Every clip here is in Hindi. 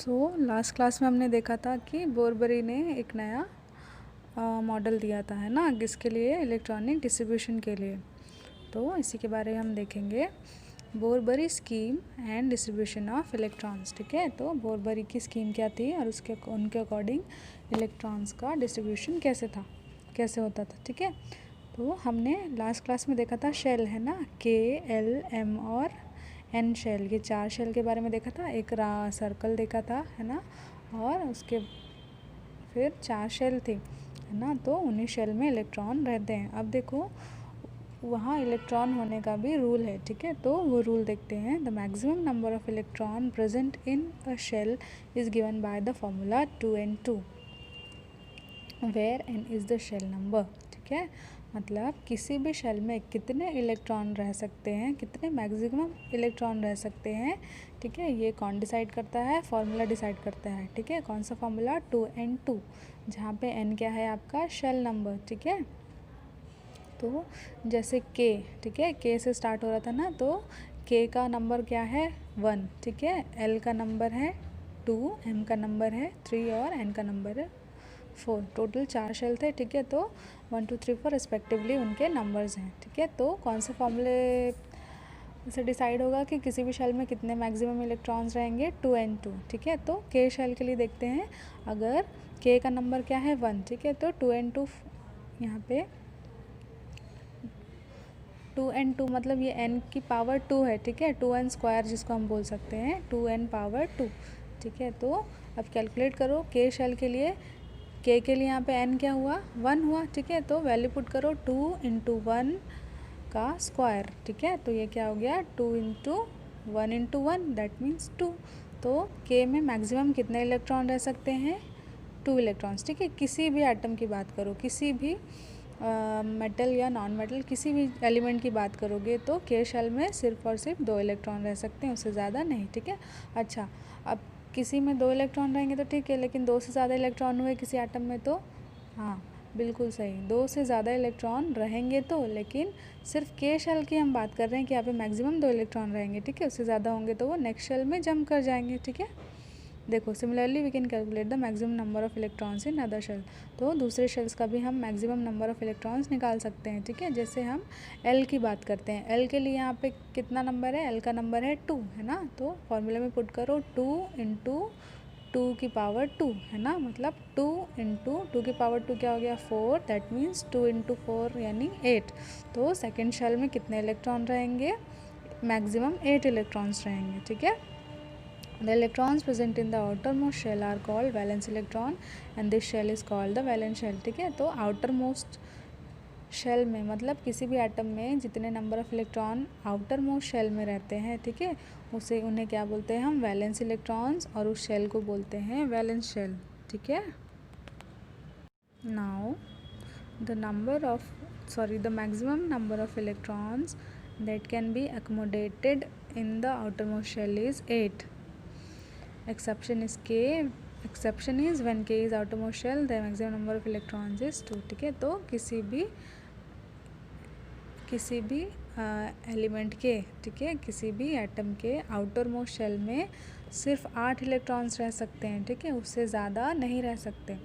लास्ट क्लास में हमने देखा था कि बोरबरी ने एक नया मॉडल दिया था, है ना, किसके लिए? इलेक्ट्रॉनिक डिस्ट्रीब्यूशन के लिए। तो इसी के बारे में हम देखेंगे, Bohr Bury scheme and distribution of electrons. ठीक है, तो बोरबरी की स्कीम क्या थी और उनके अकॉर्डिंग इलेक्ट्रॉन्स का डिस्ट्रीब्यूशन कैसे होता था। ठीक है, तो हमने लास्ट क्लास में देखा था शेल, है ना, KL, M और N शेल, ये 4 शेल के बारे में देखा था। एक सर्कल देखा था, है ना, और उसके फिर 4 शेल थी, है ना, तो उन्हीं शेल में इलेक्ट्रॉन रहते हैं। अब देखो वहाँ इलेक्ट्रॉन होने का भी रूल है। ठीक है, तो वो रूल देखते हैं। The maximum number of electron present in a shell is given by the formula 2n2 where n is the shell number. ठीक है, मतलब किसी भी शेल में कितने इलेक्ट्रॉन रह सकते हैं, कितने मैक्सिमम इलेक्ट्रॉन रह सकते हैं। ठीक है, ये कौन डिसाइड करता है? फॉर्मूला डिसाइड करता है। ठीक है, कौन सा फॉर्मूला? 2n2, जहाँ पे n क्या है? आपका शेल नंबर। ठीक है, तो जैसे k, ठीक है, k से स्टार्ट हो रहा था ना, तो k का नंबर क्या है? 1। ठीक है, l का नंबर है 2, m का नंबर है 3 और n का नंबर है 4। टोटल 4 शेल थे। ठीक है, तो 1 2 3 4 रिस्पेक्टिवली उनके नंबर्स हैं। ठीक है, तो कौन से फॉर्मूले से डिसाइड होगा कि किसी भी शेल में कितने मैक्सिमम इलेक्ट्रॉन्स रहेंगे? 2n2। ठीक है, तो k शेल के लिए देखते हैं। अगर k का नंबर क्या है? 1। ठीक है, तो 2n2 यहाँ पे 2n2 मतलब ये n की पावर 2 है। ठीक है, 2n स्क्वायर जिसको हम बोल सकते हैं, 2n पावर 2। ठीक है, तो अब कैलकुलेट करो k शेल के लिए। k के लिए यहाँ पे n क्या हुआ? 1 हुआ। ठीक है, तो वैल्यू पुट करो 2 × 1 का स्क्वायर। ठीक है, तो ये क्या हो गया? 2 × 1 × 1 दैट मीन्स 2। तो k में मैक्सिमम कितने इलेक्ट्रॉन रह सकते हैं? 2 इलेक्ट्रॉन्स। ठीक है, किसी भी एटम की बात करो, किसी भी मेटल या नॉन मेटल किसी भी एलिमेंट की बात करोगे तो k शेल में सिर्फ और सिर्फ 2 इलेक्ट्रॉन रह सकते हैं, उससे ज़्यादा नहीं। ठीक है, अच्छा, अब किसी में 2 इलेक्ट्रॉन रहेंगे तो ठीक है, लेकिन 2 से ज़्यादा इलेक्ट्रॉन हुए किसी एटम में तो हाँ बिल्कुल सही, 2 से ज़्यादा इलेक्ट्रॉन रहेंगे तो, लेकिन सिर्फ k शेल की हम बात कर रहे हैं कि यहाँ पे मैक्सिमम 2 इलेक्ट्रॉन रहेंगे। ठीक है, उससे ज़्यादा होंगे तो वो नेक्स्ट शेल में जंप कर जाएंगे। ठीक है, देखो similarly we can calculate the maximum number of electrons in other shell. तो दूसरे शेल्स का भी हम मैक्सिमम नंबर ऑफ इलेक्ट्रॉन्स निकाल सकते हैं। ठीक है, जैसे हम L की बात करते हैं, L के लिए यहाँ पे कितना नंबर है? L का नंबर है 2, है ना, तो फॉर्मूले में पुट करो 2 × 2 की पावर 2, है ना, मतलब 2 × 2 की पावर 2 क्या हो गया? 4, दैट मीन्स 2 × 4 यानी 8। तो सेकेंड शेल में कितने इलेक्ट्रॉन रहेंगे? मैक्सिमम 8 इलेक्ट्रॉन्स रहेंगे। ठीक है, the electrons present in the outermost shell are called valence electron and this shell is called the valence shell। ठीक है, तो outermost शेल में मतलब किसी भी एटम में जितने number of electron outermost shell में रहते हैं, ठीक है, उन्हें क्या बोलते हैं हम? वैलेंस इलेक्ट्रॉन्स, और उस शेल को बोलते हैं वैलेंस शेल। ठीक है, now the maximum number of electrons that can be accommodated in the outermost shell is 8. Exception is when k is outermost shell the maximum number of electrons is 2। ठीक है, तो किसी भी एलिमेंट के, ठीक है, किसी भी एटम के आउटर मोस्ट शेल में सिर्फ 8 इलेक्ट्रॉन्स रह सकते हैं। ठीक है, उससे ज़्यादा नहीं रह सकते,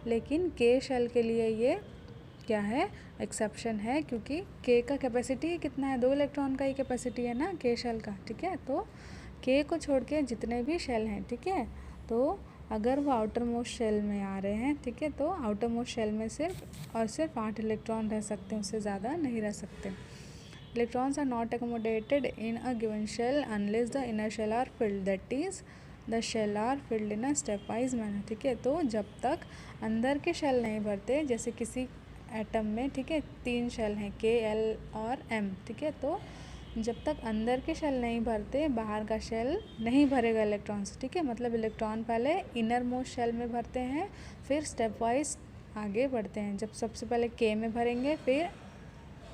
लेकिन k शेल के लिए ये क्या है? एक्सेप्शन है, क्योंकि k का कैपेसिटी कितना है? 2 इलेक्ट्रॉन का ही कैपेसिटी है ना k शेल का। ठीक है, तो k को छोड़ के जितने भी शेल हैं, ठीक है, तो अगर वो आउटर मोस्ट शेल में आ रहे हैं, ठीक है, तो आउटर मोस्ट शेल में सिर्फ 8 इलेक्ट्रॉन रह सकते हैं, उससे ज़्यादा नहीं रह सकते। Electrons are not accommodated in a given shell unless the inner shell are filled, that is the shell are filled in a step wise manner। ठीक है, तो जब तक अंदर के शेल नहीं भरते, जैसे किसी एटम में, ठीक है, 3 शेल हैं K, L और M। ठीक है, तो जब तक अंदर के शेल नहीं भरते, बाहर का शेल नहीं भरेगा इलेक्ट्रॉन से। ठीक है, मतलब इलेक्ट्रॉन पहले इनर मोस्ट शेल में भरते हैं, फिर स्टेप वाइज आगे बढ़ते हैं। जब सबसे पहले K में भरेंगे, फिर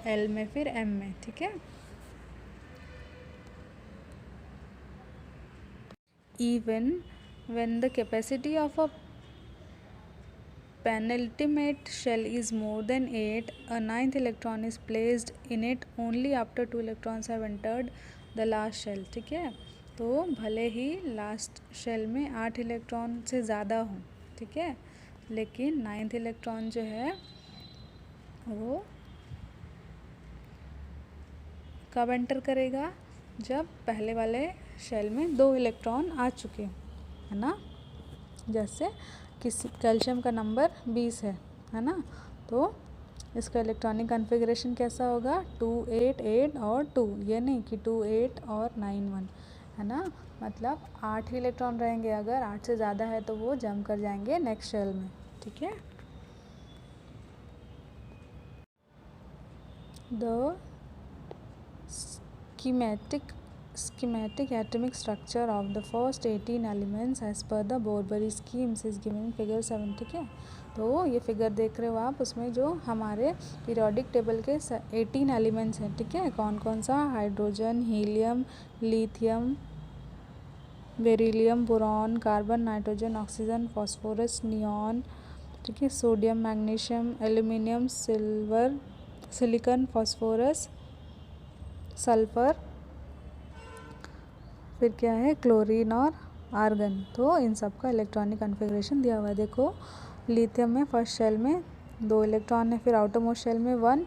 L में, फिर M में। ठीक है, even when the capacity of a penultimate shell is more than 8, a 9th electron is placed in it only after 2 electrons have entered the last shell। ठीक है, तो भले ही लास्ट शेल में 8 इलेक्ट्रॉन से ज़्यादा हो, ठीक है, लेकिन 9th इलेक्ट्रॉन जो है वो कब एंटर करेगा, जब पहले वाले शेल में 2 इलेक्ट्रॉन आ चुके हैं, है ना। जैसे किसी कैल्शियम का नंबर 20 है ना, तो इसका इलेक्ट्रॉनिक कॉन्फ़िगरेशन कैसा होगा, 2 8 8 और 2, ये नहीं कि 2 8 और 9 1, है ना। मतलब 8 ही इलेक्ट्रॉन रहेंगे, अगर 8 से ज़्यादा है तो वो जंप कर जाएंगे नेक्स्ट शेल में, ठीक है। The schematic atomic structure of the first 18 elements as per the Borbori schemes is given in figure 7, ठीक है। तो ये फिगर देख रहे हो आप, उसमें जो हमारे पीरियोडिक टेबल के 18 एलिमेंट्स हैं, ठीक है। कौन कौन सा, hydrogen, helium, lithium, beryllium, boron, carbon, nitrogen, oxygen, phosphorus, neon, ठीक है, sodium, magnesium, aluminium, silver, silicon, phosphorus, sulphur, फिर क्या है, क्लोरीन और आर्गन। तो इन सब का इलेक्ट्रॉनिक कॉन्फ़िगरेशन दिया हुआ है। देखो लिथियम में फर्स्ट शेल में 2 इलेक्ट्रॉन है, फिर आउटर मोस्ट शेल में 1,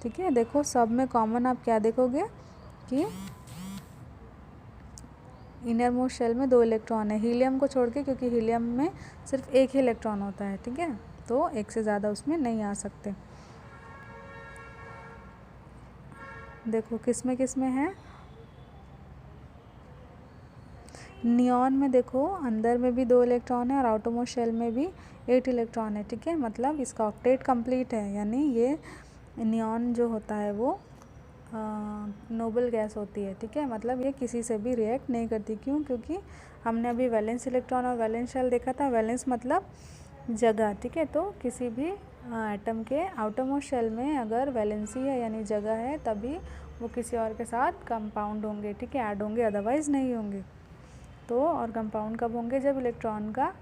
ठीक है। देखो सब में कॉमन आप क्या देखोगे कि इनर मोस्ट शेल में 2 इलेक्ट्रॉन है, हीलियम को छोड़ के, क्योंकि हीलियम में सिर्फ एक ही इलेक्ट्रॉन होता है, ठीक है, तो एक से ज़्यादा उसमें नहीं आ सकते। देखो किस में है, नियॉन में देखो अंदर में भी 2 इलेक्ट्रॉन है और आउटर मोस्ट शेल में भी 8 इलेक्ट्रॉन है, ठीक है। मतलब इसका ऑक्टेट कंप्लीट है, यानी ये नियॉन जो होता है वो नोबल गैस होती है, ठीक है। मतलब ये किसी से भी रिएक्ट नहीं करती, क्यों, क्योंकि हमने अभी वैलेंस इलेक्ट्रॉन और वैलेंस शेल देखा था। वैलेंस मतलब जगह, ठीक है। तो किसी भी एटम के आउटर मोस्ट शेल में अगर वैलेंसी है यानी जगह है, तभी वो किसी और के साथ कंपाउंड होंगे, ठीक है, ऐड होंगे, अदरवाइज़ नहीं होंगे। तो और कंपाउंड कब होंगे, जब इलेक्ट्रॉन का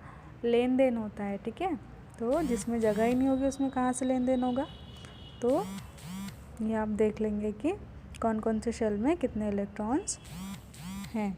लेन देन होता है, ठीक है। तो जिसमें जगह ही नहीं होगी उसमें कहाँ से लेन देन होगा। तो ये आप देख लेंगे कि कौन कौन से शेल में कितने इलेक्ट्रॉन्स हैं।